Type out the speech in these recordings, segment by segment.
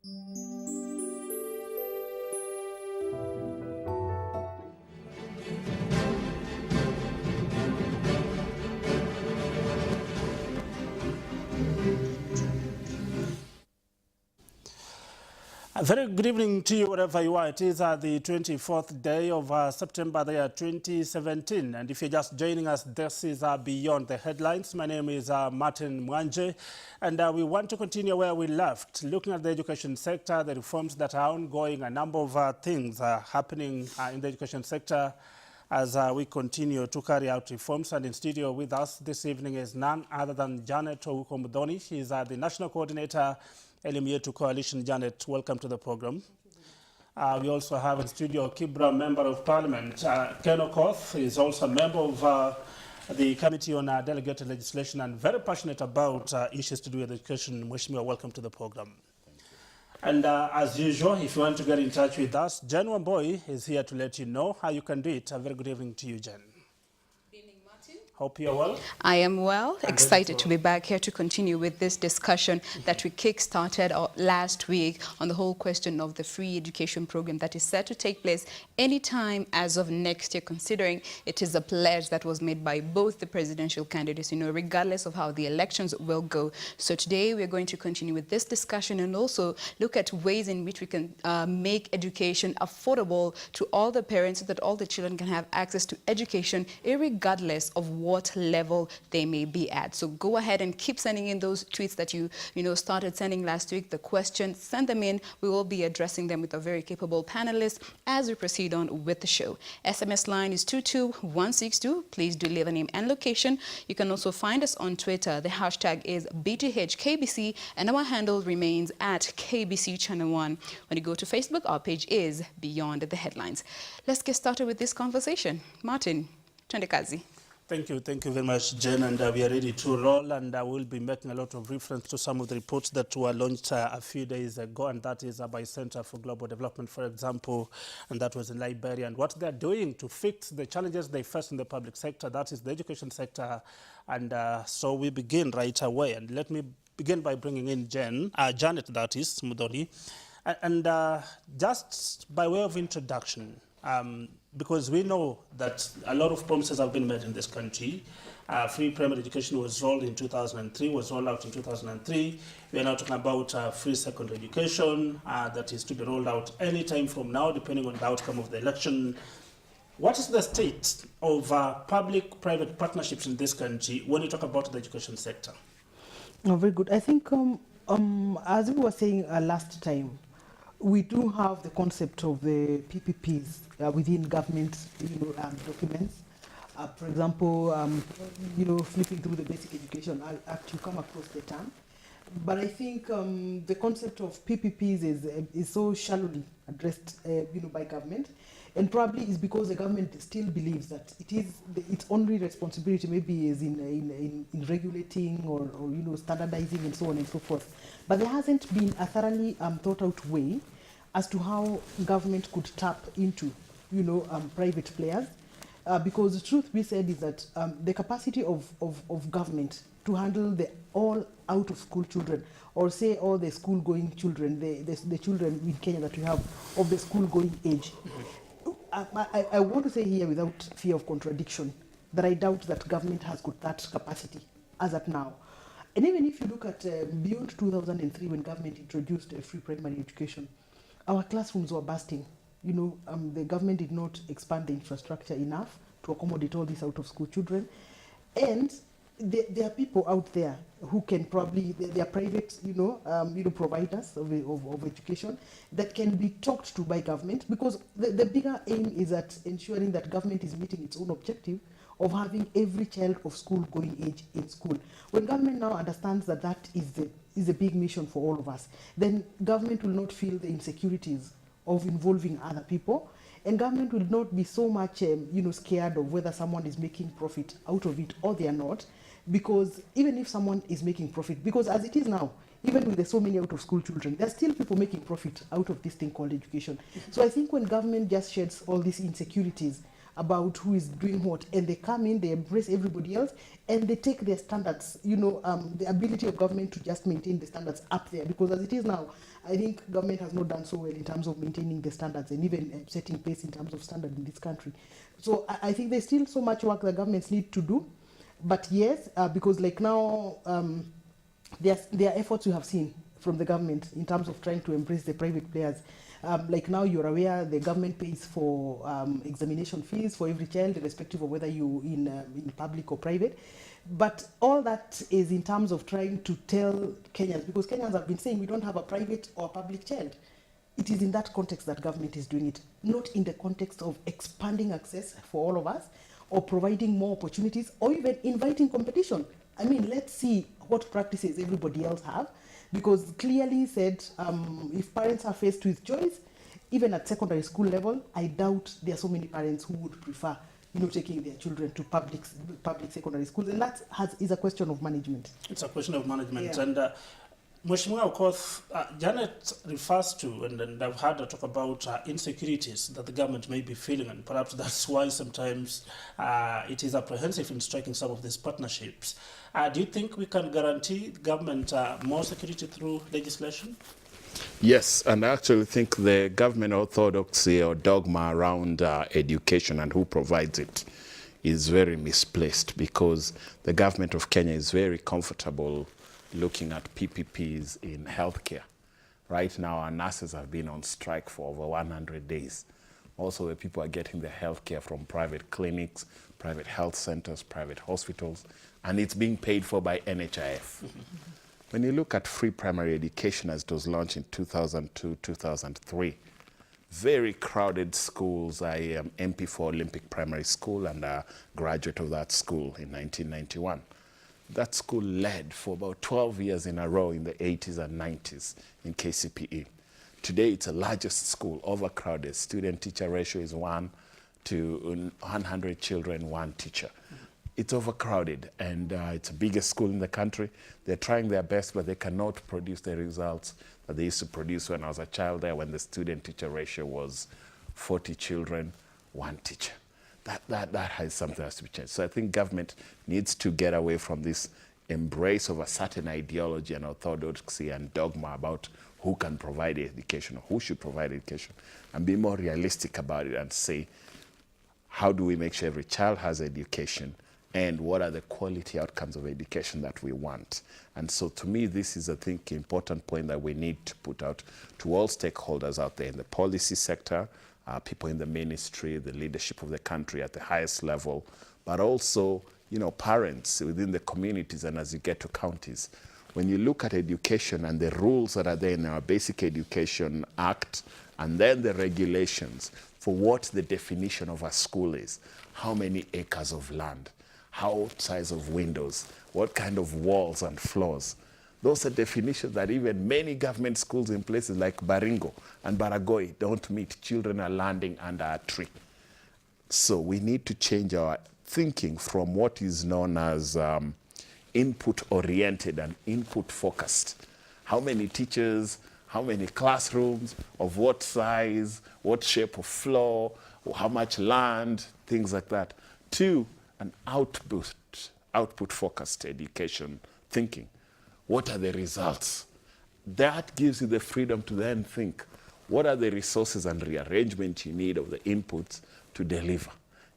A very good evening to you wherever you are. It is the 24th day of September the year 2017. And if you're just joining us, this is Beyond the Headlines. My name is Martin Mwanje. And we want to continue where we left, looking at the education sector, the reforms that are ongoing, a number of things happening in the education sector as we continue to carry out reforms. And in studio with us this evening is none other than Janet Muthoni-National. She is the National Coordinator, Elimu Yetu Coalition. Janet, welcome to the program. We also have in studio Kibra Member of Parliament, Ken Okoth. He is also a member of the Committee on Delegated Legislation and very passionate about issues to do with education. Mheshimiwa, welcome to the program. And as usual, if you want to get in touch with us, Jen Wamboy is here to let you know how you can do it. A very good evening to you, Jen. Hope you're well. I am well. Excited to be back here to continue with this discussion that we kick-started last week on the whole question of the free education program that is set to take place anytime as of next year, considering it is a pledge that was made by both the presidential candidates, regardless of how the elections will go. So today we're going to continue with this discussion and also look at ways in which we can make education affordable to all the parents so that all the children can have access to education, irregardless of what level they may be at. So go ahead and keep sending in those tweets that you started sending last week. The questions, send them in. We will be addressing them with a very capable panelist as we proceed on with the show. SMS line is 22162. Please do leave a name and location. You can also find us on Twitter. The hashtag is BTHKBC and our handle remains at KBC Channel 1. When you go to Facebook, our page is Beyond the Headlines. Let's get started with this conversation. Martin, twende kazi. Thank you very much, Jen, and we are ready to roll, and we'll be making a lot of reference to some of the reports that were launched a few days ago, and that is by Center for Global Development, for example, and that was in Liberia, and what they're doing to fix the challenges they face in the public sector, that is the education sector, and so we begin right away, and let me begin by bringing in Janet, that is, Muthoni, and just by way of introduction, because we know that a lot of promises have been made in this country. Free primary education was rolled in 2003, was rolled out in 2003. We are now talking about free secondary education that is to be rolled out any time from now, depending on the outcome of the election. What is the state of public-private partnerships in this country when you talk about the education sector? Oh, very good. I think, as we were saying last time, we do have the concept of the PPPs within government documents. For example, flipping through the Basic Education Act, you come across the term. But I think the concept of PPPs is so shallowly addressed by government, and probably is because the government still believes that it is its only responsibility maybe is in regulating or standardizing and so on and so forth. But there hasn't been a thoroughly thought out way as to how government could tap into private players, because the truth be said is that the capacity of government to handle the all out of school children, or say all the school going children, the children in Kenya that we have of the school going age. I want to say here without fear of contradiction that I doubt that government has got that capacity as at now. And even if you look at beyond 2003, when government introduced free primary education, our classrooms were bursting. The government did not expand the infrastructure enough to accommodate all these out of school children. And there are people out there who can probably, they are private, providers of education that can be talked to by government, because the bigger aim is at ensuring that government is meeting its own objective of having every child of school going age in school. When government now understands that that is a big mission for all of us, then government will not feel the insecurities of involving other people, and government will not be so much scared of whether someone is making profit out of it or they are not. Because even if someone is making profit, because as it is now, even with the so many out of school children, there are still people making profit out of this thing called education. So I think when government just sheds all these insecurities about who is doing what, and they come in, they embrace everybody else, and they take their standards, you know, the ability of government to just maintain the standards up there, because as it is now, I think government has not done so well in terms of maintaining the standards and even setting pace in terms of standard in this country. So I think there's still so much work that governments need to do, but yes, because like now, there are efforts you have seen from the government in terms of trying to embrace the private players. Like now you're aware the government pays for examination fees for every child, irrespective of whether you in public or private. But all that is in terms of trying to tell Kenyans, because Kenyans have been saying we don't have a private or public child. It is in that context that government is doing it, not in the context of expanding access for all of us, or providing more opportunities, or even inviting competition. I mean, let's see what practices everybody else have, because clearly said, if parents are faced with choice, even at secondary school level, I doubt there are so many parents who would prefer, you know, taking their children to public secondary schools, and that is a question of management. It's a question of management, yeah. And Mheshimiwa Okoth, Janet refers to, and I've heard her talk about insecurities that the government may be feeling, and perhaps that's why sometimes it is apprehensive in striking some of these partnerships. Do you think we can guarantee government more security through legislation? Yes, and I actually think the government orthodoxy or dogma around education and who provides it is very misplaced, because the government of Kenya is very comfortable looking at PPPs in healthcare. Right now, our nurses have been on strike for over 100 days. Also, where people are getting their healthcare from private clinics, private health centers, private hospitals, and it's being paid for by NHIF. When you look at free primary education as it was launched in 2002, 2003, very crowded schools. I am MP for Olympic Primary School and a graduate of that school in 1991. That school led for about 12 years in a row in the 80s and 90s in KCPE. Today, it's the largest school, overcrowded. Student-teacher ratio is 1 to 100 children, 1 teacher. It's overcrowded, and it's the biggest school in the country. They're trying their best, but they cannot produce the results that they used to produce when I was a child there, when the student-teacher ratio was 40 children, 1 teacher. That has something else to be changed. So I think government needs to get away from this embrace of a certain ideology and orthodoxy and dogma about who can provide education or who should provide education, and be more realistic about it and say, how do we make sure every child has education, and what are the quality outcomes of education that we want? And so to me, this is, I think, an important point that we need to put out to all stakeholders out there in the policy sector, people in the ministry, the leadership of the country at the highest level, but also, you know, parents within the communities and as you get to counties. When you look at education and the rules that are there in our Basic Education Act, and then the regulations for what the definition of a school is, how many acres of land, how size of windows, what kind of walls and floors. Those are definitions that even many government schools in places like Baringo and Baragoi don't meet. Children are landing under a tree. So we need to change our thinking from what is known as input-oriented and input-focused. How many teachers, how many classrooms, of what size, what shape of floor, how much land, things like that, to an output-focused education thinking. What are the results? That gives you the freedom to then think, what are the resources and rearrangement you need of the inputs to deliver?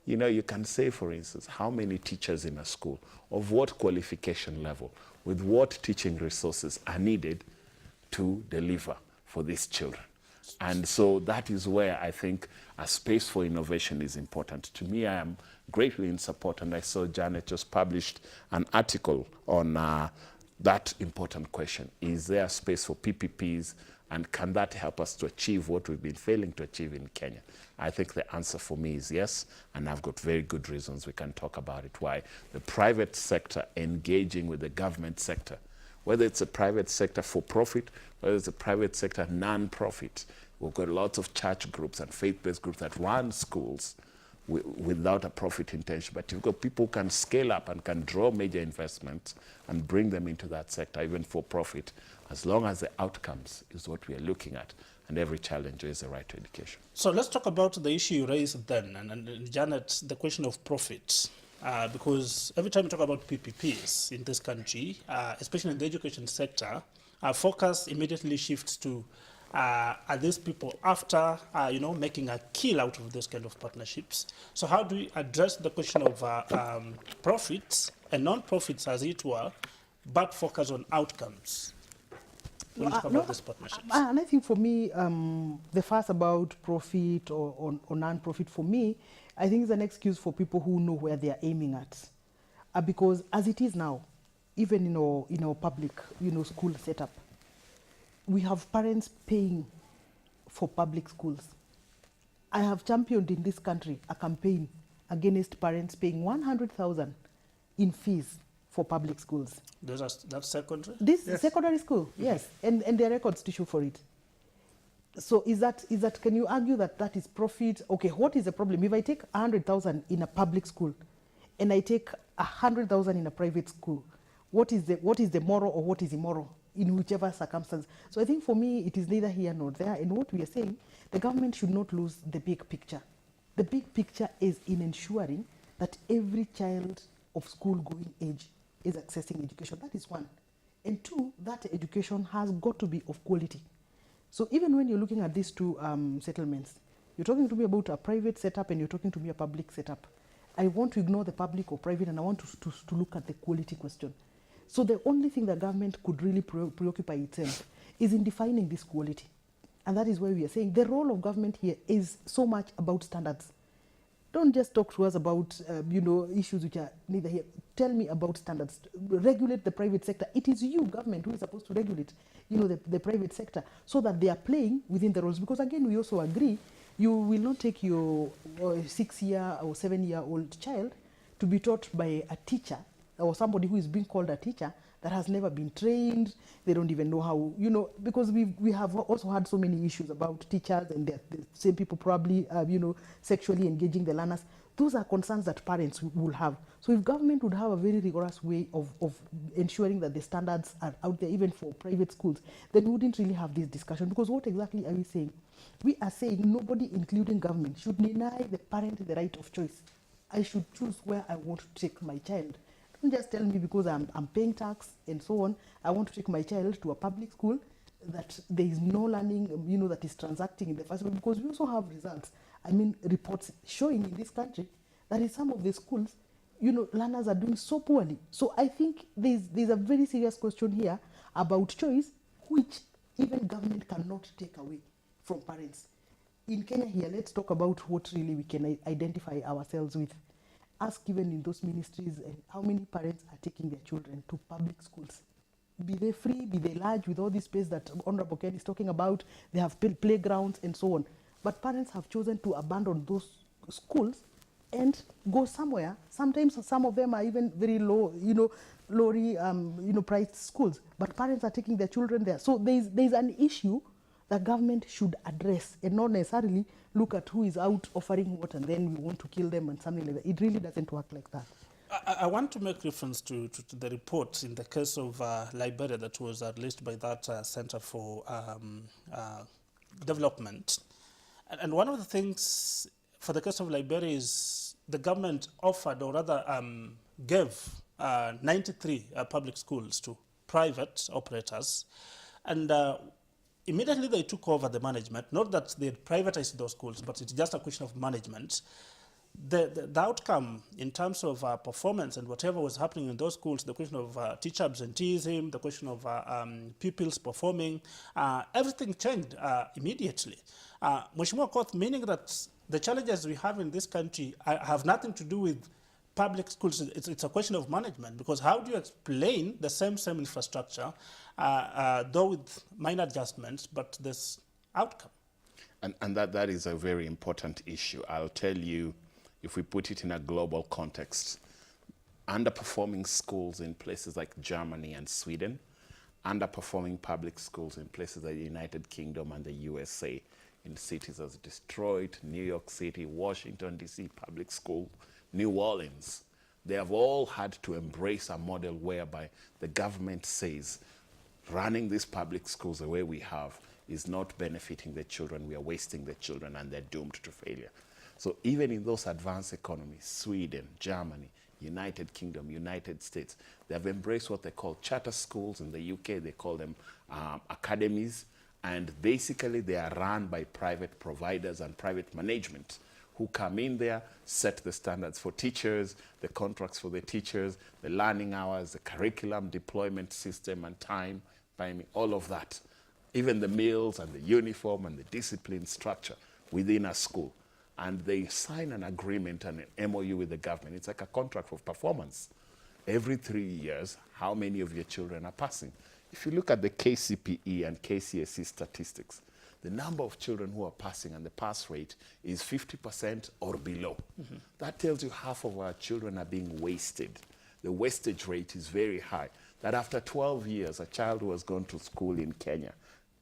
You know, you can say, for instance, how many teachers in a school, of what qualification level, with what teaching resources are needed to deliver for these children. And so that is where I think a space for innovation is important. To me, I am greatly in support, and I saw Janet just published an article on that important question. Is there a space for PPPs, and can that help us to achieve what we've been failing to achieve in Kenya? I think the answer for me is yes, and I've got very good reasons we can talk about it, why the private sector engaging with the government sector, whether it's a private sector for profit, whether it's a private sector non-profit. We've got lots of church groups and faith-based groups that run schools without a profit intention, but you've got people who can scale up and can draw major investments and bring them into that sector, even for profit. as long as the outcomes is what we are looking at, and every child enjoys the right to education. So let's talk about the issue you raised then, and Janet, the question of profits. Because every time we talk about PPPs in this country, especially in the education sector, our focus immediately shifts to are these people after, making a kill out of those kind of partnerships. So how do we address the question of profits and non-profits, as it were, but focus on outcomes when you talk about these partnerships? And I think for me, the fuss about profit or non-profit, for me, I think it's an excuse for people who know where they are aiming at. Because as it is now, even in our public, school setup, we have parents paying for public schools. I have championed in this country a campaign against parents paying 100,000 in fees for public schools. That's secondary? This is secondary school, yes, and there are records to show for it. So is that, can you argue that is profit? Okay, what is the problem? If I take 100,000 in a public school and I take 100,000 in a private school, what is the moral or what is immoral in whichever circumstance? So I think for me, it is neither here nor there. And what we are saying, the government should not lose the big picture. The big picture is in ensuring that every child of school-going age is accessing education. That is one. And two, that education has got to be of quality. So even when you're looking at these two settlements, you're talking to me about a private setup and you're talking to me a public setup. I want to ignore the public or private, and I want to look at the quality question. So the only thing the government could really preoccupy itself is in defining this quality. And that is why we are saying the role of government here is so much about standards. Don't just talk to us about issues which are neither here. Tell me about standards. Regulate the private sector. It is you, government, who is supposed to regulate the private sector so that they are playing within the rules. Because again, we also agree, you will not take your 6-year or 7-year-old child to be taught by a teacher or somebody who is being called a teacher that has never been trained. They don't even know how, because we have also had so many issues about teachers and the same people probably, sexually engaging the learners. Those are concerns that parents will have. So if government would have a very rigorous way of ensuring that the standards are out there, even for private schools, then we wouldn't really have this discussion. Because what exactly are we saying? We are saying nobody, including government, should deny the parent the right of choice. I should choose where I want to take my child. Don't just tell me because I'm paying tax and so on, I want to take my child to a public school, that there is no learning, that is transacting in the first place. Because we also have results. Reports showing in this country that in some of the schools, learners are doing so poorly. So I think there's a very serious question here about choice, which even government cannot take away from parents. In Kenya here, let's talk about what really we can identify ourselves with. Ask even in those ministries and how many parents are taking their children to public schools. Be they free, be they large, with all this space that Honorable Ken is talking about, they have playgrounds and so on. But parents have chosen to abandon those schools and go somewhere. Sometimes some of them are even very low, priced schools. But parents are taking their children there. So there's an issue that government should address and not necessarily look at who is out offering what and then we want to kill them and something like that. It really doesn't work like that. I want to make reference to the report in the case of Liberia that was released by that Center for Development. And one of the things for the case of Liberia is the government offered, or rather gave 93 public schools to private operators. And immediately they took over the management. Not that they had privatized those schools, but it's just a question of management. The outcome in terms of performance and whatever was happening in those schools, the question of teacher absenteeism, the question of pupils performing, everything changed immediately. Mheshimiwa Okoth, meaning that the challenges we have in this country have nothing to do with public schools. It's a question of management, because how do you explain the same infrastructure, though with minor adjustments, but this outcome? And that is a very important issue. I'll tell you, if we put it in a global context, underperforming schools in places like Germany and Sweden, underperforming public schools in places like the United Kingdom and the USA, in cities as Detroit, New York City, Washington, D.C., public school, New Orleans, they have all had to embrace a model whereby the government says, running these public schools the way we have is not benefiting the children. We are wasting the children, and they're doomed to failure. So even in those advanced economies, Sweden, Germany, United Kingdom, United States, they have embraced what they call charter schools. In the UK, they call them academies. And basically, they are run by private providers and private management who come in there, set the standards for teachers, the contracts for the teachers, the learning hours, the curriculum deployment system and time, all of that. Even the meals and the uniform and the discipline structure within a school. And they sign an agreement and an MOU with the government. It's like a contract of performance. Every 3 years, how many of your children are passing? If you look at the KCPE and KCSE statistics, the number of children who are passing and the pass rate is 50% or below. That tells you half of our children are being wasted. The wastage rate is very high. That after 12 years, a child who has gone to school in Kenya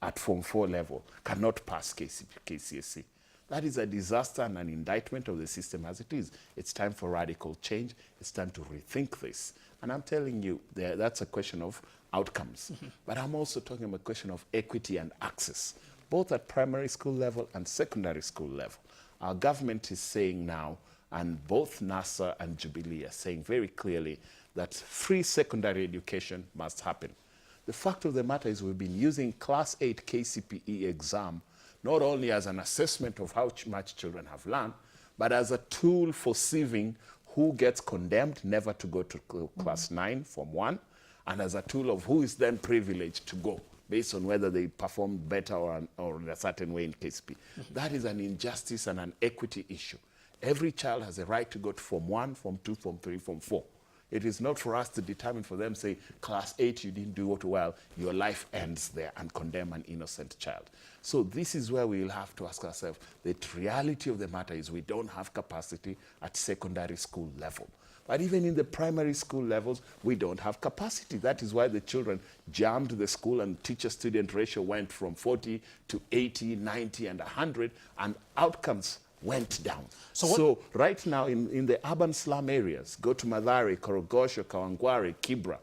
at Form 4 level cannot pass KCSE. That is a disaster and an indictment of the system as it is. It's time for radical change. It's time to rethink this. And I'm telling you, that's a question of outcomes. But I'm also talking about a question of equity and access, both at primary school level and secondary school level. Our government is saying now, and both NASA and Jubilee are saying very clearly that free secondary education must happen. The fact of the matter is we've been using Class 8 KCPE exam not only as an assessment of how much children have learned, but as a tool for sieving who gets condemned never to go to Class 9, Form 1, and as a tool of who is then privileged to go, based on whether they perform better or in a certain way in KCP. That is an injustice and an equity issue. Every child has a right to go to Form 1, Form 2, Form 3, Form 4. It is not for us to determine for them, say, Class 8, you didn't do it well, your life ends there, and condemn an innocent child. So this is where we'll have to ask ourselves, the reality of the matter is we don't have capacity at secondary school level. But even in the primary school levels, we don't have capacity. That is why the children jammed the school and teacher-student ratio went from 40 to 80, 90, and 100, and outcomes went down. So right now in the urban slum areas, go to Mathare, Korogosho, Kawangware, Kibra,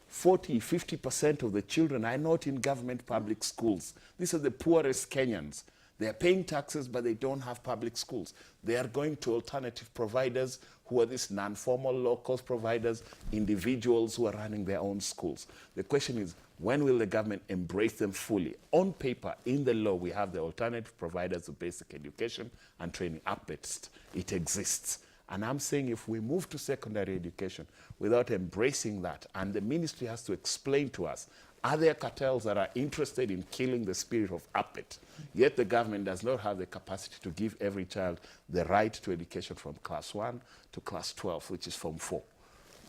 40, 50% of the children are not in government public schools. These are the poorest Kenyans. They are paying taxes, but they don't have public schools. They are going to alternative providers who are these non-formal low-cost providers, individuals who are running their own schools. The question is, when will the government embrace them fully? On paper, in the law, we have the alternative providers of basic education and training UPBETS. It exists. And I'm saying if we move to secondary education without embracing that, and the ministry has to explain to us, are there cartels that are interested in killing the spirit of UPBET? Yet the government does not have the capacity to give every child the right to education from Class 1 to Class 12, which is Form 4.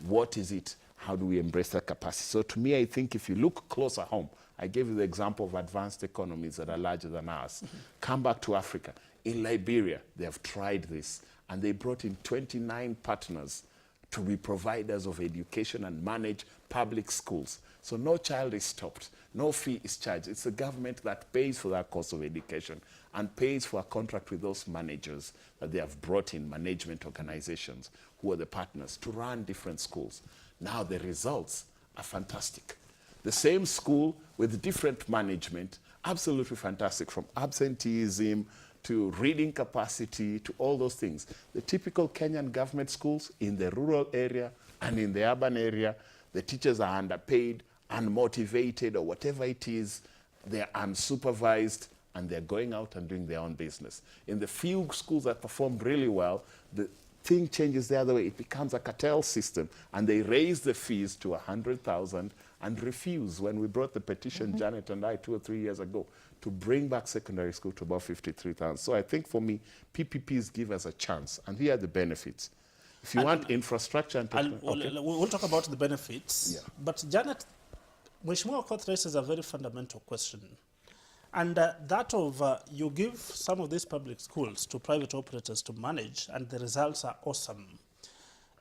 What is it? How do we embrace that capacity? So to me, I think if you look closer home, I gave you the example of advanced economies that are larger than ours. Come back to Africa. In Liberia, they have tried this, and they brought in 29 partners to be providers of education and manage public schools. So no child is stopped, no fee is charged. It's the government that pays for that cost of education and pays for a contract with those managers that they have brought in, management organizations who are the partners to run different schools. Now the results are fantastic. The same school with different management, absolutely fantastic, from absenteeism to reading capacity to all those things. The typical Kenyan government schools in the rural area and in the urban area, the teachers are underpaid, unmotivated, or whatever it is. They're unsupervised, and they're going out and doing their own business. In the few schools that perform really well, the thing changes the other way. It becomes a cartel system, and they raise the fees to 100,000 and refuse. When we brought the petition, Janet and I, 2 or 3 years ago, to bring back secondary school to about 53,000. So I think for me, PPPs give us a chance, and here are the benefits. If you want infrastructure and we'll talk about the benefits. Yeah. But Janet, Mheshimiwa Okoth raises a very fundamental question. And that of you give some of these public schools to private operators to manage, and the results are awesome.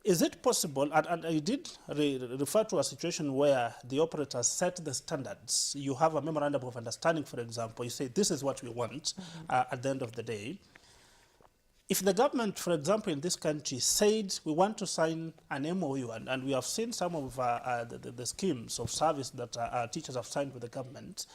Is it possible, and I did refer to a situation where the operators set the standards. You have a memorandum of understanding, for example. You say, this is what we want at the end of the day. If the government, for example, in this country said we want to sign an MOU, and we have seen some of the schemes of service that our teachers have signed with the government,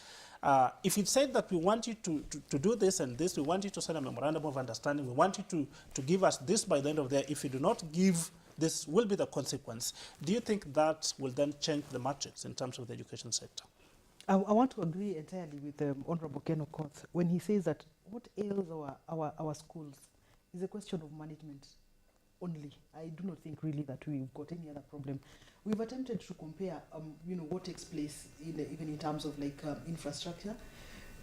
if it said that we want you to do this and this, we want you to sign a memorandum of understanding, we want you to give us this by the end of the year, if you do not give, this will be the consequence. Do you think that will then change the matrix in terms of the education sector? I want to agree entirely with Honorable Ken Okoth when he says that what ails our schools is a question of management only. I do not think really that we've got any other problem. We've attempted to compare, what takes place even in terms of like infrastructure.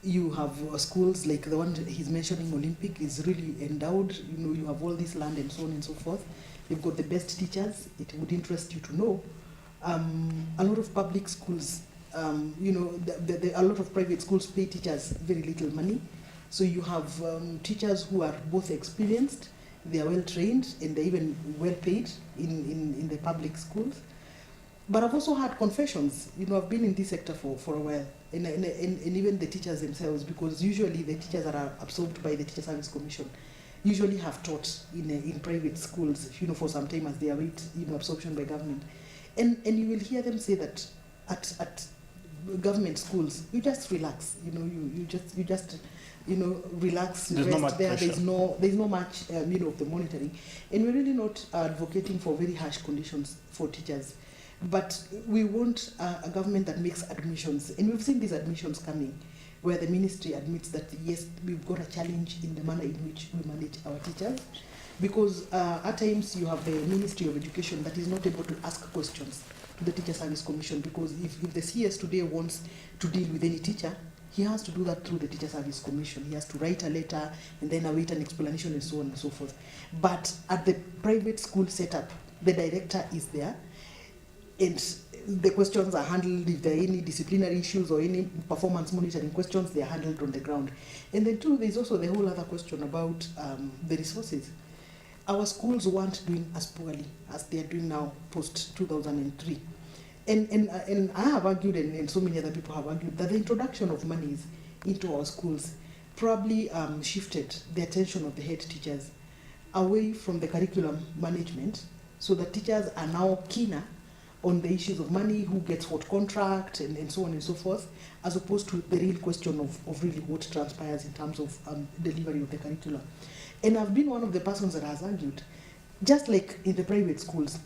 You have schools like the one he's mentioning, Olympic, is really endowed. You have all this land and so on and so forth. You've got the best teachers. It would interest you to know. A lot of public schools, a lot of private schools pay teachers very little money. So you have teachers who are both experienced, they are well trained, and they're even well paid in the public schools. But I've also had confessions. I've been in this sector for a while, and even the teachers themselves, because usually the teachers that are absorbed by the Teacher Service Commission usually have taught in private schools, for some time as they await absorption by government. And you will hear them say that at government schools, you just relax. You just relax, there's rest no much there. Pressure. There's no much of the monitoring, and we're really not advocating for very harsh conditions for teachers. But we want a government that makes admissions, and we've seen these admissions coming, where the ministry admits that yes, we've got a challenge in the manner in which we manage our teachers, because at times you have the Ministry of Education that is not able to ask questions to the Teacher Service Commission, because if the CS today wants to deal with any teacher, he has to do that through the Teacher Service Commission. He has to write a letter and then await an explanation and so on and so forth. But at the private school setup, the director is there, and the questions are handled. If there are any disciplinary issues or any performance monitoring questions, they are handled on the ground. And then too, there's also the whole other question about the resources. Our schools weren't doing as poorly as they are doing now post-2003. And I have argued, and so many other people have argued, that the introduction of monies into our schools probably shifted the attention of the head teachers away from the curriculum management, so that teachers are now keener on the issues of money, who gets what contract, and so on and so forth, as opposed to the real question of really what transpires in terms of delivery of the curriculum. And I've been one of the persons that has argued, just like in the private schools,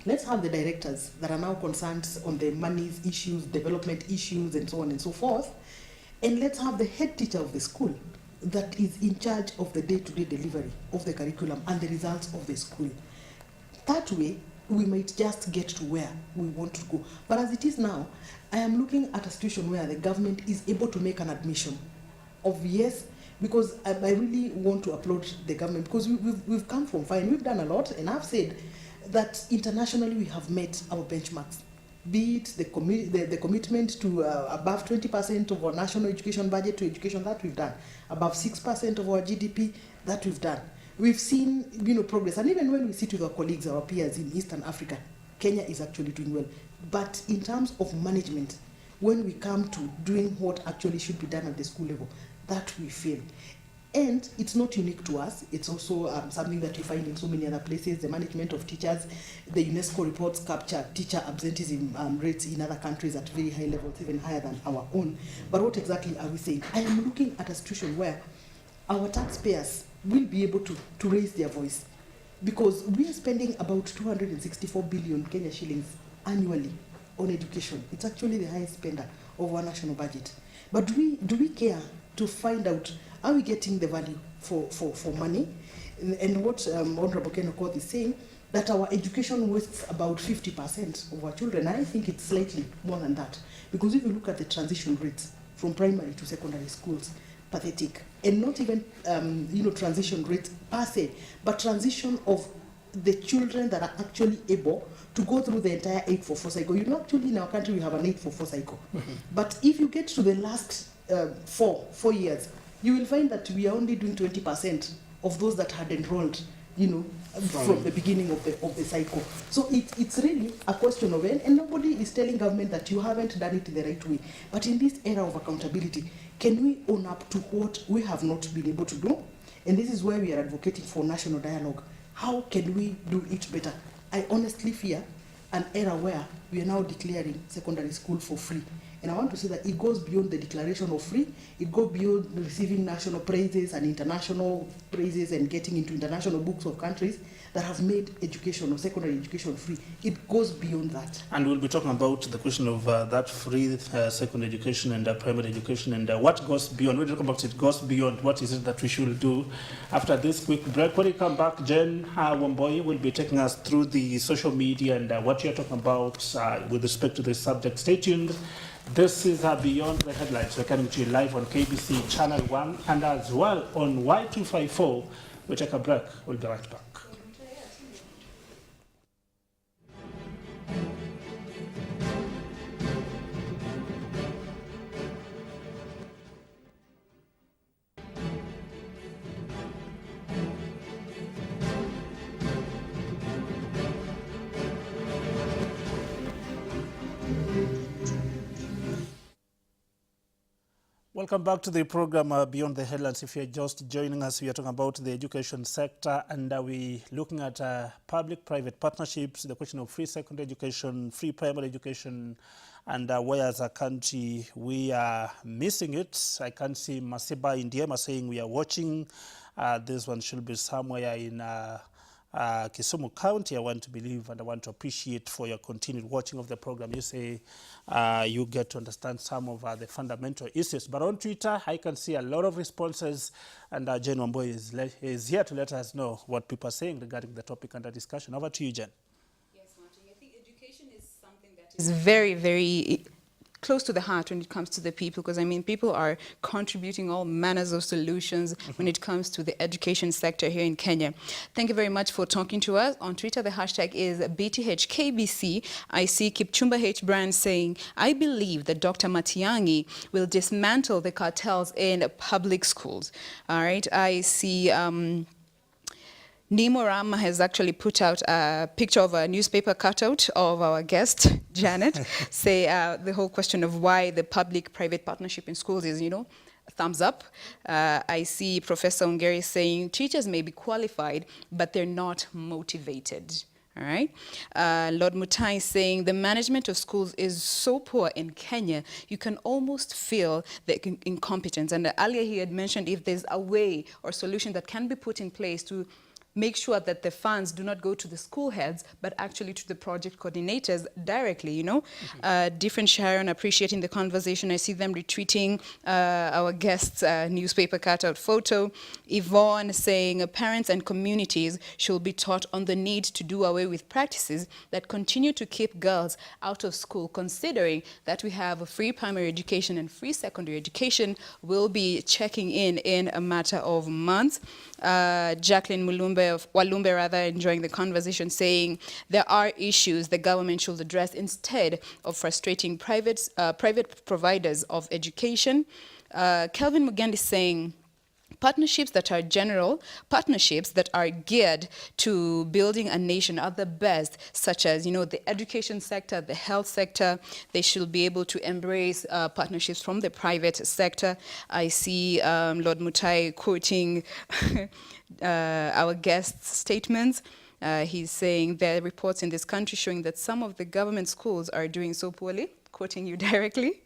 let's have the directors that are now concerned on the monies issues, development issues, and so on and so forth, and let's have the head teacher of the school that is in charge of the day-to-day delivery of the curriculum and the results of the school. That way, we might just get to where we want to go. But as it is now, I am looking at a situation where the government is able to make an admission of yes, because I really want to applaud the government, because we've come from fine, we've done a lot, and I've said that internationally we have met our benchmarks, be it the commitment to above 20% of our national education budget to education, that we've done, above 6% of our GDP, that we've done. We've seen progress, and even when we sit with our colleagues, our peers in Eastern Africa, Kenya is actually doing well. But in terms of management, when we come to doing what actually should be done at the school level, that we fail. And it's not unique to us. It's also something that you find in so many other places. The management of teachers, the UNESCO reports capture teacher absenteeism rates in other countries at very high levels, even higher than our own. But what exactly are we saying? I am looking at a situation where our taxpayers will be able to raise their voice, because we are spending about 264 billion Kenya shillings annually on education. It's actually the highest spender of our national budget. But do we care to find out, are we getting the value for money? And what Honorable Ken Okoth is saying, that our education wastes about 50% of our children. I think it's slightly more than that, because if you look at the transition rates from primary to secondary schools, pathetic. And not even transition rate per se, but transition of the children that are actually able to go through the entire 844 cycle. Actually in our country we have an 844 cycle. But if you get to the last 4 years, you will find that we are only doing 20% of those that had enrolled, from the beginning of the cycle. So it's really a question of it, and nobody is telling government that you haven't done it the right way. But in this era of accountability, can we own up to what we have not been able to do? And this is why we are advocating for national dialogue. How can we do it better? I honestly fear an era where we are now declaring secondary school for free. And I want to say that it goes beyond the declaration of free. It goes beyond receiving national praises and international praises and getting into international books of countries that have made education or secondary education free. It goes beyond that. And we'll be talking about the question of that free secondary education and primary education and what goes beyond. We'll talk about it goes beyond. What is it that we should do after this quick break? When we come back, Jen Wamboi will be taking us through the social media and what you're talking about with respect to this subject. Stay tuned. This is Beyond the Headlines. We're coming to you live on KBC Channel 1 and as well on Y254. We'll take a break. We'll be right back. Welcome back to the program Beyond the Headlines. If you're just joining us, we are talking about the education sector and we're looking at public-private partnerships, the question of free secondary education, free primary education, and where as a country we are missing it. I can see Masiba in Diema saying we are watching. This one should be somewhere in Kisumu County. I want to believe and I want to appreciate for your continued watching of the program. You say you get to understand some of the fundamental issues. But on Twitter, I can see a lot of responses, and Jen Wamboi is here to let us know what people are saying regarding the topic under discussion. Over to you, Jen. Yes, Martin. I think education is something that is very, very close to the heart when it comes to the people, because I mean people are contributing all manners of solutions when it comes to the education sector here in Kenya. Thank you very much for talking to us. On Twitter, the hashtag is BTHKBC. I see Kipchumba H. Brand saying, I believe that Dr. Matiang'i will dismantle the cartels in public schools. All right, I see Nemo Rama has actually put out a picture of a newspaper cutout of our guest, Janet, say the whole question of why the public-private partnership in schools is, you know, thumbs up. I see Professor Ongeri saying teachers may be qualified, but they're not motivated. All right. Lord Mutai saying the management of schools is so poor in Kenya, you can almost feel the incompetence. And earlier he had mentioned if there's a way or solution that can be put in place to make sure that the funds do not go to the school heads, but actually to the project coordinators directly, you know. Different Sharon appreciating the conversation. I see them retweeting our guest's newspaper cutout photo. Yvonne saying parents and communities should be taught on the need to do away with practices that continue to keep girls out of school, considering that we have a free primary education and free secondary education. We'll be checking in a matter of months. Jacqueline Walumbe rather enjoying the conversation, saying there are issues the government should address instead of frustrating private providers of education. Kelvin Mugendi saying partnerships that are general, partnerships that are geared to building a nation are the best, such as, you know, the education sector, the health sector. They should be able to embrace partnerships from the private sector. I see Lord Mutai quoting our guest's statements. He's saying there are reports in this country showing that some of the government schools are doing so poorly, quoting you directly.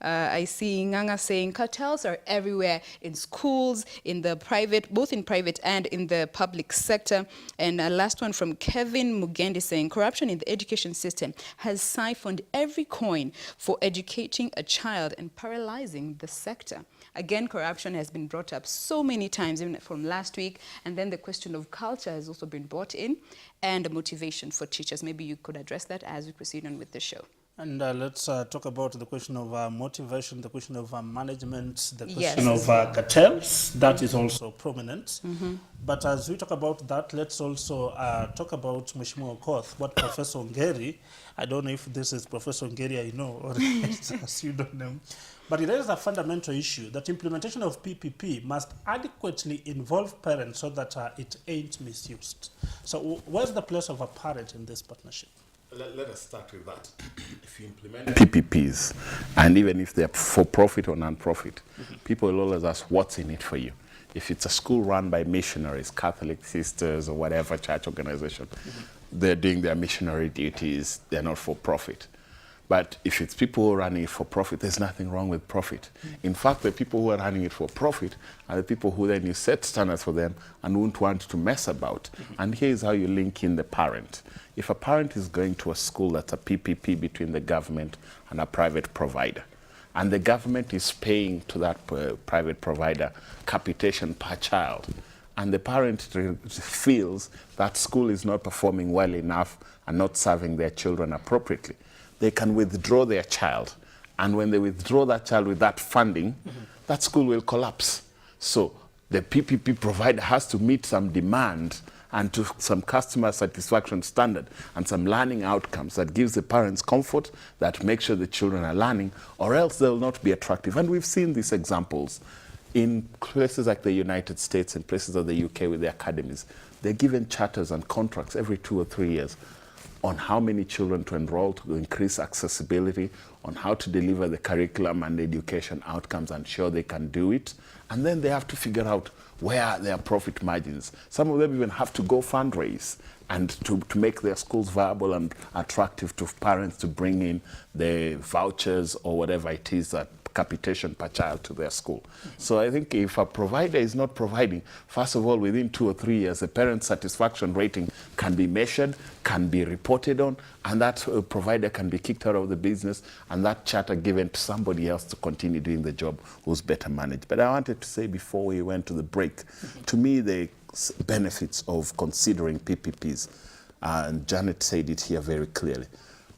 I see Nganga saying cartels are everywhere in schools, in the private, both in private and in the public sector. And last one from Kevin Mugendi saying corruption in the education system has siphoned every coin for educating a child and paralyzing the sector. Again, corruption has been brought up so many times, even from last week. And then the question of culture has also been brought in, and motivation for teachers. Maybe you could address that as we proceed on with the show. And let's talk about the question of motivation, the question of management, the question of cartels. That is also prominent. But as we talk about that, let's also talk about Mheshimiwa Okoth, what Professor Ongeri, I don't know if this is Professor Ongeri I know, or it's a pseudonym, but it is a fundamental issue that implementation of PPP must adequately involve parents so that it ain't misused. So where's the place of a parent in this partnership? Let us start with that. If you implement PPPs, and even if they're for profit or non-profit, people will always ask, what's in it for you? If it's a school run by missionaries, Catholic sisters or whatever church organization, they're doing their missionary duties, they're not for profit. But if it's people who are running it for profit, there's nothing wrong with profit. In fact, the people who are running it for profit are the people who then you set standards for them and won't want to mess about. And here's how you link in the parent. If a parent is going to a school that's a PPP between the government and a private provider, and the government is paying to that private provider capitation per child, and the parent feels that school is not performing well enough and not serving their children appropriately, they can withdraw their child. And when they withdraw that child with that funding, that school will collapse. So the PPP provider has to meet some demand and to some customer satisfaction standard and some learning outcomes that gives the parents comfort, that make sure the children are learning, or else they'll not be attractive. And we've seen these examples in places like the United States and places of the UK with the academies. They're given charters and contracts every 2 or 3 years on how many children to enroll to increase accessibility, on how to deliver the curriculum and education outcomes and sure they can do it. And then they have to figure out where are their profit margins. Some of them even have to go fundraise and to make their schools viable and attractive to parents to bring in the vouchers or whatever it is that capitation per child to their school. So I think if a provider is not providing, first of all, within 2 or 3 years, the parent satisfaction rating can be measured, can be reported on, and that provider can be kicked out of the business and that charter given to somebody else to continue doing the job who's better managed. But I wanted to say before we went to the break, to me the benefits of considering PPPs, and Janet said it here very clearly.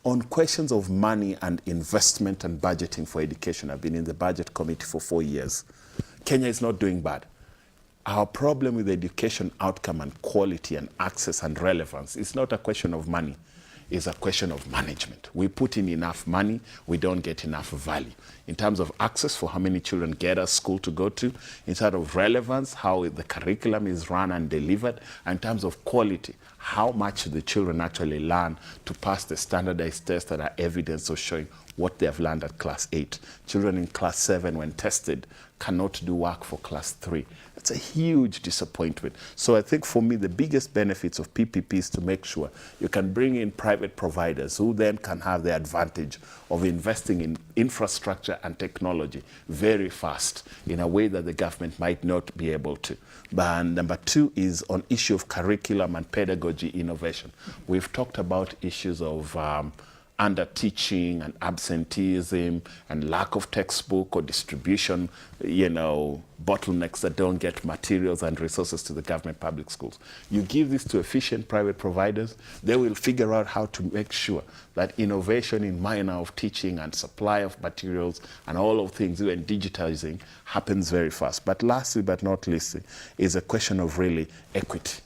On questions of money and investment and budgeting for education, I've been in the budget committee for 4 years. Kenya is not doing bad. Our problem with education outcome and quality and access and relevance is not a question of money, it's a question of management. We put in enough money, we don't get enough value. In terms of access for how many children get a school to go to, in terms of relevance, how the curriculum is run and delivered, and in terms of quality, how much the children actually learn to pass the standardized tests that are evidence of showing what they have learned at class 8. Children in class 7, when tested, cannot do work for class 3. That's a huge disappointment. So I think for me, the biggest benefits of PPP is to make sure you can bring in private providers who then can have the advantage of investing in infrastructure and technology very fast in a way that the government might not be able to. But number 2 is on issue of curriculum and pedagogy innovation. We've talked about issues of under teaching and absenteeism and lack of textbook or distribution, bottlenecks that don't get materials and resources to the government public schools. You give this to efficient private providers, they will figure out how to make sure that innovation in manner of teaching and supply of materials and all of things, even digitizing, happens very fast. But lastly, but not least, is a question of really equity.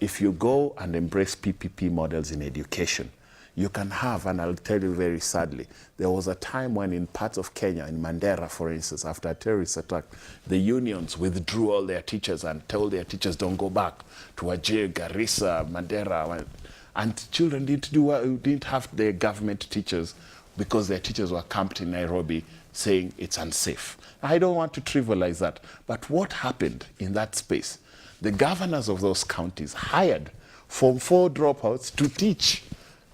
If you go and embrace PPP models in education, you can have, and I'll tell you very sadly, there was a time when in parts of Kenya, in Mandera, for instance, after a terrorist attack, the unions withdrew all their teachers and told their teachers don't go back to Wajir, Garissa, Mandera. And children didn't have their government teachers because their teachers were camped in Nairobi saying it's unsafe. I don't want to trivialize that, but what happened in that space? The governors of those counties hired Form 4 dropouts to teach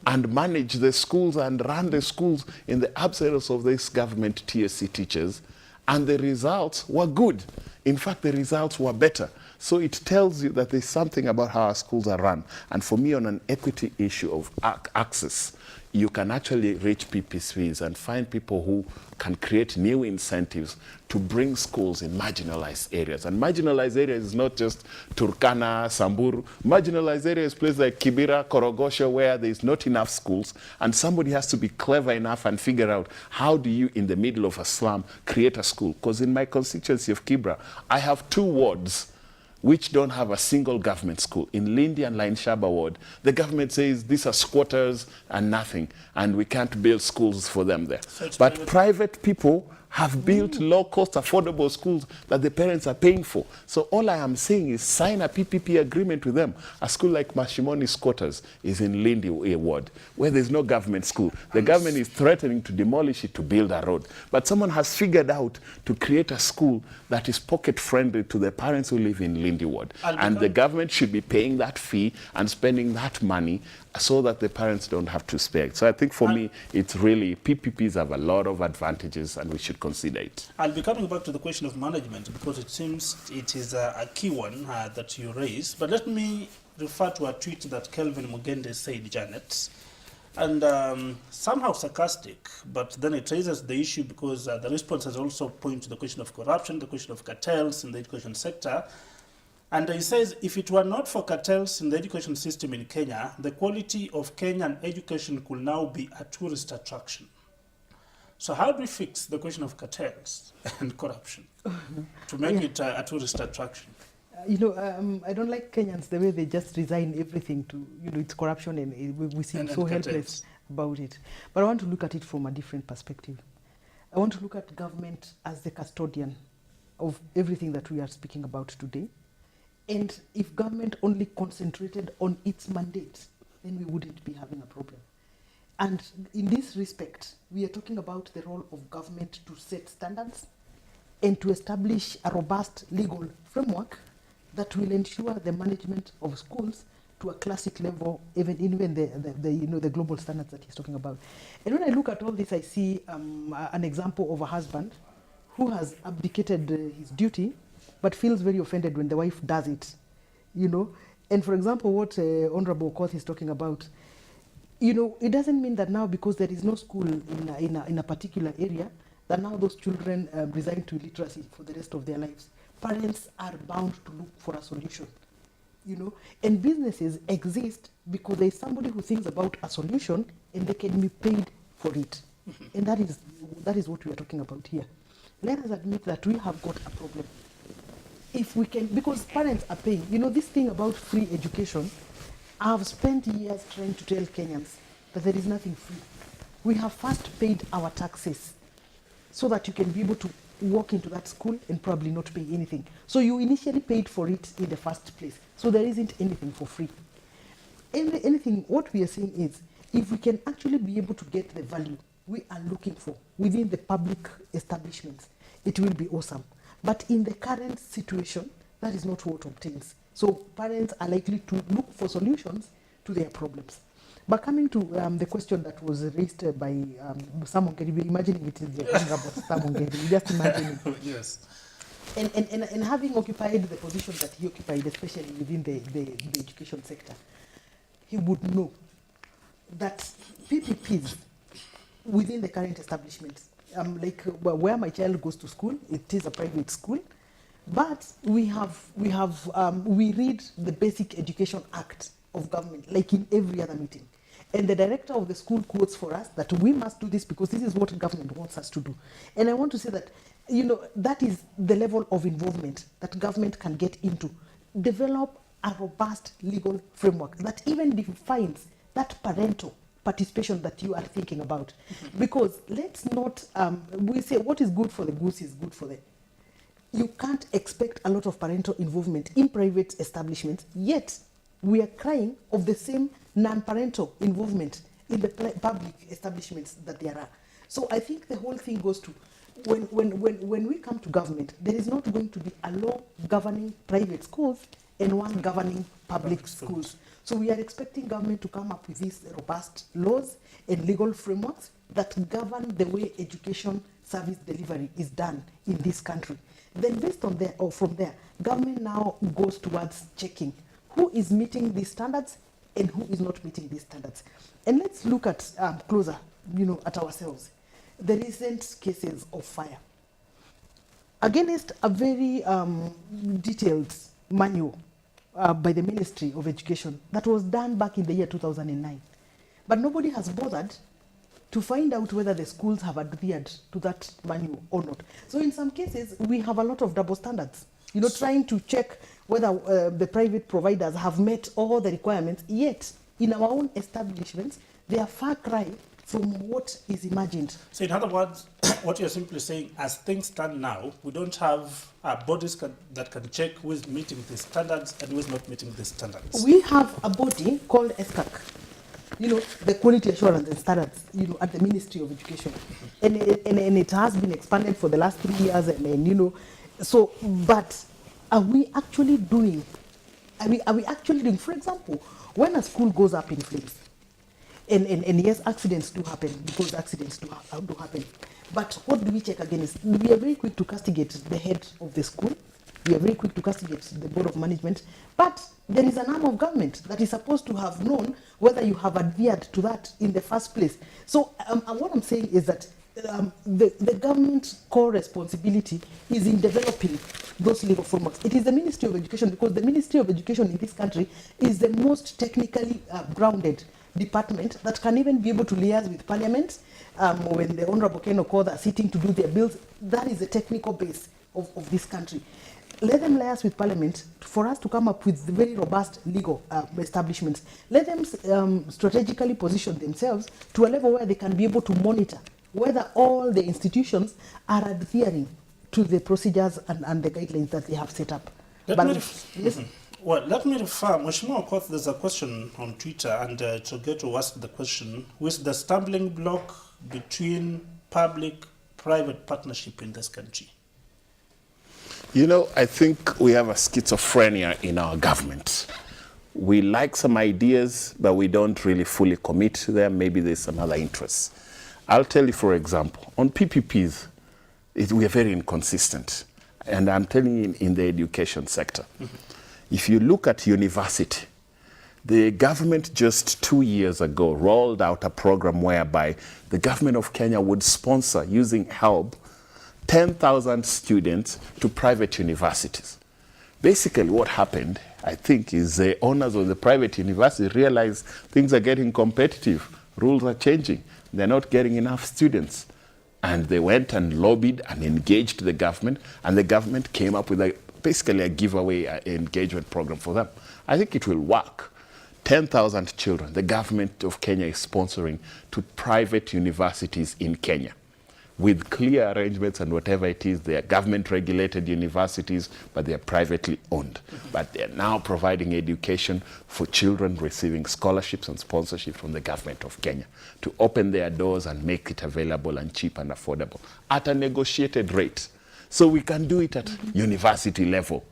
and manage the schools and run the schools in the absence of these government TSC teachers, and the results were good. In fact, the results were better. So it tells you that there's something about how our schools are run. And for me, on an equity issue of access, you can actually reach PPCs and find people who can create new incentives to bring schools in marginalized areas. And marginalized areas is not just Turkana, Samburu. Marginalized areas, places like Kibera, Korogosho, where there's not enough schools, and somebody has to be clever enough and figure out how do you, in the middle of a slum, create a school. Because in my constituency of Kibera, I have 2 wards which don't have a single government school. In Lindi and Lain Shaba ward, the government says these are squatters and nothing, and we can't build schools for them there. So but private people have built low-cost, affordable schools that the parents are paying for. So all I am saying is sign a PPP agreement with them. A school like Mashimoni's Quarters is in Lindy Ward, where there's no government school. The government is threatening to demolish it to build a road. But someone has figured out to create a school that is pocket-friendly to the parents who live in Lindy Ward. And the government should be paying that fee and spending that money so that the parents don't have to spare. So I think for me, it's really, PPPs have a lot of advantages and we should consider it. I'll be coming back to the question of management because it seems it is a key one that you raised. But let me refer to a tweet that Kelvin Mugende said, Janet, and somehow sarcastic, but then it raises the issue because the responses also point to the question of corruption, the question of cartels in the education sector. And he says, if it were not for cartels in the education system in Kenya, the quality of Kenyan education could now be a tourist attraction. So how do we fix the question of cartels and corruption to make it a tourist attraction? You know, I don't like Kenyans the way they just resign everything to, you know, it's corruption and we seem so helpless about it. But I want to look at it from a different perspective. I want to look at government as the custodian of everything that we are speaking about today. And if government only concentrated on its mandate, then we wouldn't be having a problem. And in this respect, we are talking about the role of government to set standards and to establish a robust legal framework that will ensure the management of schools to a classic level, even the global standards that he's talking about. And when I look at all this, I see an example of a husband who has abdicated his duty but feels very offended when the wife does it, you know. And for example, what Honorable Okoth is talking about, you know, it doesn't mean that now because there is no school in a particular area, that now those children resign to illiteracy for the rest of their lives. Parents are bound to look for a solution, you know. And businesses exist because there is somebody who thinks about a solution and they can be paid for it. And that is what we are talking about here. Let us admit that we have got a problem. If we can, because parents are paying, you know, this thing about free education, I have spent years trying to tell Kenyans that there is nothing free. We have first paid our taxes so that you can be able to walk into that school and probably not pay anything. So you initially paid for it in the first place. So there isn't anything for free. Anything, what we are saying is, if we can actually be able to get the value we are looking for within the public establishments, it will be awesome. But in the current situation, that is not what obtains. So parents are likely to look for solutions to their problems. But coming to the question that was raised by Sam Ongeri, imagining it is the Honorable Sam Ongeri, just imagine it. Yes. And having occupied the position that he occupied, especially within the education sector, he would know that PPPs within the current establishments, where my child goes to school, it is a private school, but we read the Basic Education Act of government, like in every other meeting. And the director of the school quotes for us that we must do this because this is what government wants us to do. And I want to say that, you know, that is the level of involvement that government can get into. Develop a robust legal framework that even defines that parental participation that you are thinking about. Because let's not, we say what is good for the goose is good for the... You can't expect a lot of parental involvement in private establishments, yet we are crying of the same non-parental involvement in the public establishments that there are. So I think the whole thing goes to, when we come to government, there is not going to be a law governing private schools and one governing public schools. So we are expecting government to come up with these robust laws and legal frameworks that govern the way education service delivery is done in this country. Then based on there, or from there, government now goes towards checking who is meeting these standards and who is not meeting these standards. And let's look at closer, you know, at ourselves. The recent cases of fire. Against a very detailed manual by the Ministry of Education that was done back in the year 2009. But nobody has bothered to find out whether the schools have adhered to that manual or not. So in some cases, we have a lot of double standards. You know, trying to check whether the private providers have met all the requirements, yet in our own establishments, they are far cry from what is imagined. So in other words, what you're simply saying, as things stand now, we don't have bodies that can check who is meeting the standards and who is not meeting the standards. We have a body called ESCAC, you know, the Quality Assurance and Standards, you know, at the Ministry of Education. And it has been expanded for the last 3 years, and you know, so, but are we actually doing, are we actually doing, for example, when a school goes up in flames, and yes, accidents do happen, because accidents do happen. But what do we check again is, we are very quick to castigate the head of the school. We are very quick to castigate the board of management. But there is an arm of government that is supposed to have known whether you have adhered to that in the first place. So what I'm saying is that the government's core responsibility is in developing those legal frameworks. It is the Ministry of Education, because the Ministry of Education in this country is the most technically grounded department that can even be able to liaise with Parliament when the Honorable Ken Okoth are sitting to do their bills. That is the technical base of this country. Let them liaise with Parliament for us to come up with very robust legal establishments. Let them strategically position themselves to a level where they can be able to monitor whether all the institutions are adhering to the procedures and the guidelines that they have set up. Yes? Well, let me refer, Mheshimiwa Okoth, there's a question on Twitter, and to get to ask the question, who is the stumbling block between public-private partnership in this country? You know, I think we have a schizophrenia in our government. We like some ideas, but we don't really fully commit to them. Maybe there's some other interests. I'll tell you, for example, on PPPs, we are very inconsistent. And I'm telling you, in the education sector. If you look at university, the government just 2 years ago rolled out a program whereby the government of Kenya would sponsor, using help, 10,000 students to private universities. Basically what happened, I think, is the owners of the private university realized things are getting competitive, rules are changing, they're not getting enough students. And they went and lobbied and engaged the government, and the government came up with basically a giveaway engagement program for them. I think it will work. 10,000 children, the government of Kenya is sponsoring to private universities in Kenya, with clear arrangements and whatever it is. They are government-regulated universities, but they are privately owned. But they are now providing education for children receiving scholarships and sponsorship from the government of Kenya to open their doors and make it available and cheap and affordable at a negotiated rate. So we can do it at university level.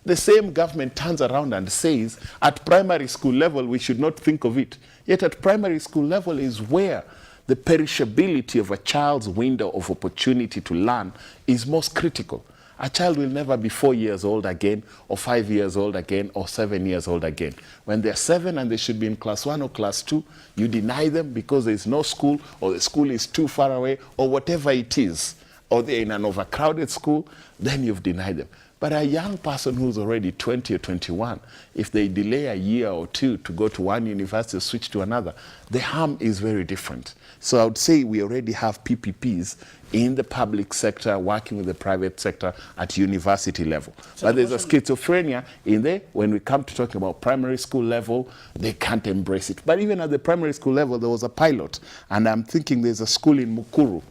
The same government turns around and says, at primary school level, we should not think of it. Yet at primary school level is where the perishability of a child's window of opportunity to learn is most critical. A child will never be 4 years old again, or 5 years old again, or 7 years old again. When they're 7 and they should be in class 1 or class 2, you deny them because there is no school, or the school is too far away, or whatever it is, or they're in an overcrowded school, then you've denied them. But a young person who's already 20 or 21, if they delay a year or two to go to one university or switch to another, the harm is very different. So I would say we already have PPPs in the public sector working with the private sector at university level. So but there's a schizophrenia in there. When we come to talking about primary school level, they can't embrace it. But even at the primary school level, there was a pilot. And I'm thinking there's a school in Mukuru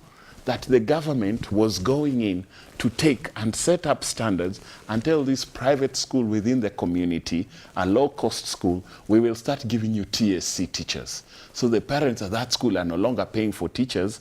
that the government was going in to take and set up standards and tell this private school within the community, a low-cost school, we will start giving you TSC teachers. So the parents at that school are no longer paying for teachers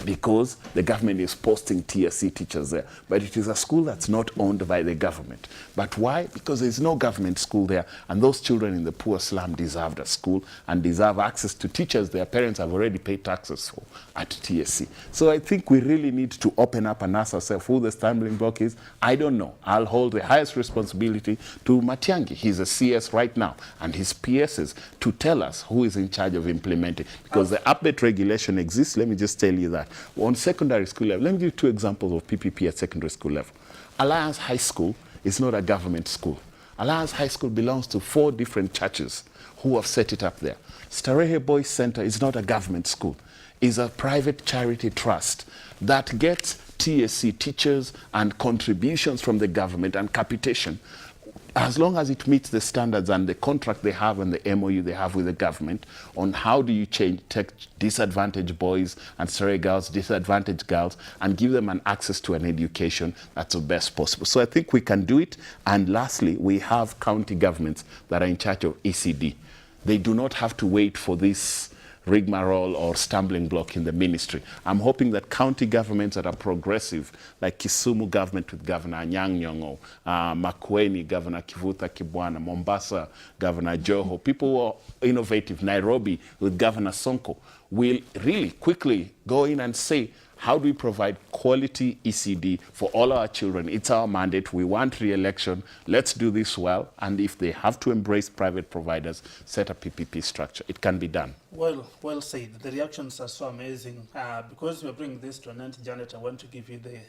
because the government is posting TSC teachers there. But it is a school that's not owned by the government. But why? Because there's no government school there, and those children in the poor slum deserved a school and deserve access to teachers their parents have already paid taxes for at TSC. So I think we really need to open up and ask ourselves who the stumbling block is. I don't know. I'll hold the highest responsibility to Matiang'i. He's a CS right now, and his PSs to tell us who is in charge of implementing. Because the update regulation exists. Let me just tell you that. On secondary school level, let me give you 2 examples of PPP at secondary school level. Alliance High School is not a government school. Alliance High School belongs to 4 different churches who have set it up there. Starehe Boys Center is not a government school. It's a private charity trust that gets TSC teachers and contributions from the government and capitation. as long as it meets the standards and the contract they have and the MOU they have with the government on how do you take disadvantaged boys and stray girls, disadvantaged girls, and give them an access to an education that's the best possible. So I think we can do it. And lastly, we have county governments that are in charge of ECD. They do not have to wait for this rigmarole or stumbling block in the ministry. I'm hoping that county governments that are progressive, like Kisumu government with Governor Anyang' Nyong'o, Makueni, Governor Kivutha Kibwana, Mombasa, Governor Joho, people who are innovative, Nairobi with Governor Sonko, will really quickly go in and say, how do we provide quality ECD for all our children? It's our mandate. We want re-election. Let's do this well. And if they have to embrace private providers, set a PPP structure. It can be done. Well said. The reactions are so amazing. Because we're bringing this to an end, Janet, I want to give you the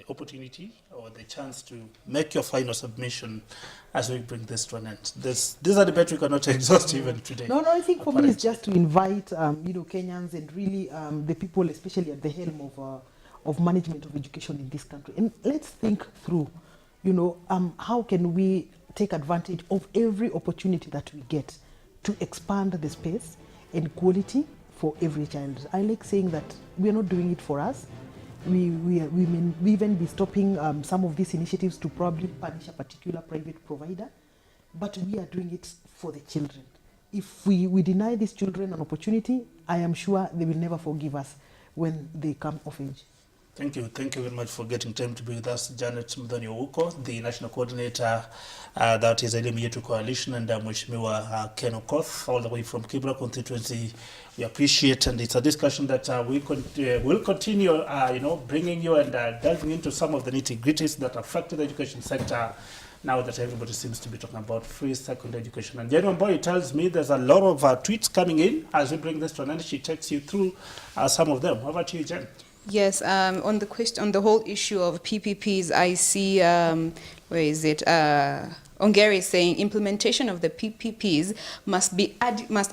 opportunity or the chance to make your final submission as we bring this to an end. This is a debate we cannot exhaust even today. No, I think for me it's just to invite Kenyans and really the people, especially at the helm of management of education in this country. And let's think through, how can we take advantage of every opportunity that we get to expand the space and quality for every child. I like saying that we are not doing it for us. We may even be stopping some of these initiatives to probably punish a particular private provider, but we are doing it for the children. If we deny these children an opportunity, I am sure they will never forgive us when they come of age. Thank you very much for getting time to be with us, Janet Muthoni-National, the national coordinator that is Elimu Yetu Coalition, and Mheshimiwa Ken Okoth, all the way from Kibra constituency. We appreciate, and it's a discussion that we'll continue, bringing you and delving into some of the nitty-gritties that affect the education sector now that everybody seems to be talking about free secondary education. And Janet Muthoni tells me there's a lot of tweets coming in as we bring this to an end. She takes you through some of them. Over to you, Jen. Yes, on the whole issue of PPPs, I see, where is it? Ongeri is saying implementation of the PPPs must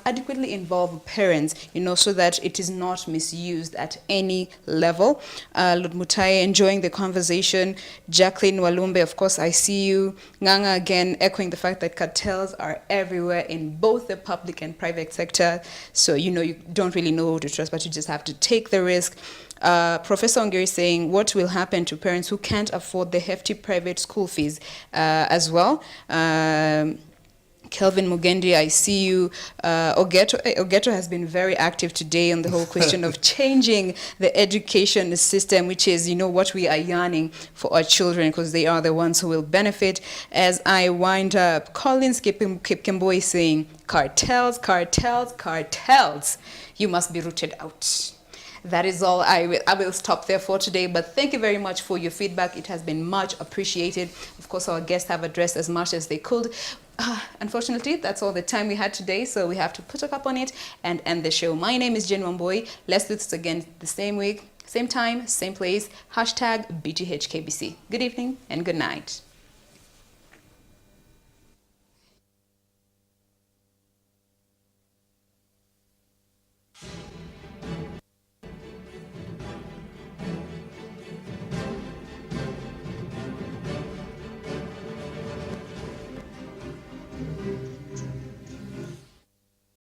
adequately involve parents, so that it is not misused at any level. Lord Mutai enjoying the conversation. Jacqueline Walumbe, of course, I see you. Nganga again echoing the fact that cartels are everywhere in both the public and private sector. So, you don't really know who to trust, but you just have to take the risk. Professor Ongeri saying what will happen to parents who can't afford the hefty private school fees as well. Kelvin Mugendi, I see you. Ogeto has been very active today on the whole question of changing the education system, which is, what we are yearning for our children, because they are the ones who will benefit. As I wind up, Collins Kipkemboi saying, cartels, you must be rooted out. That is all. I will stop there for today, but thank you very much for your feedback. It has been much appreciated. Of course, our guests have addressed as much as they could. Unfortunately, that's all the time we had today, so we have to put a cap on it and end the show. My name is Janet Muthoni-National. Let's do this again the same week, same time, same place. #BTHKBC. Good evening and good night.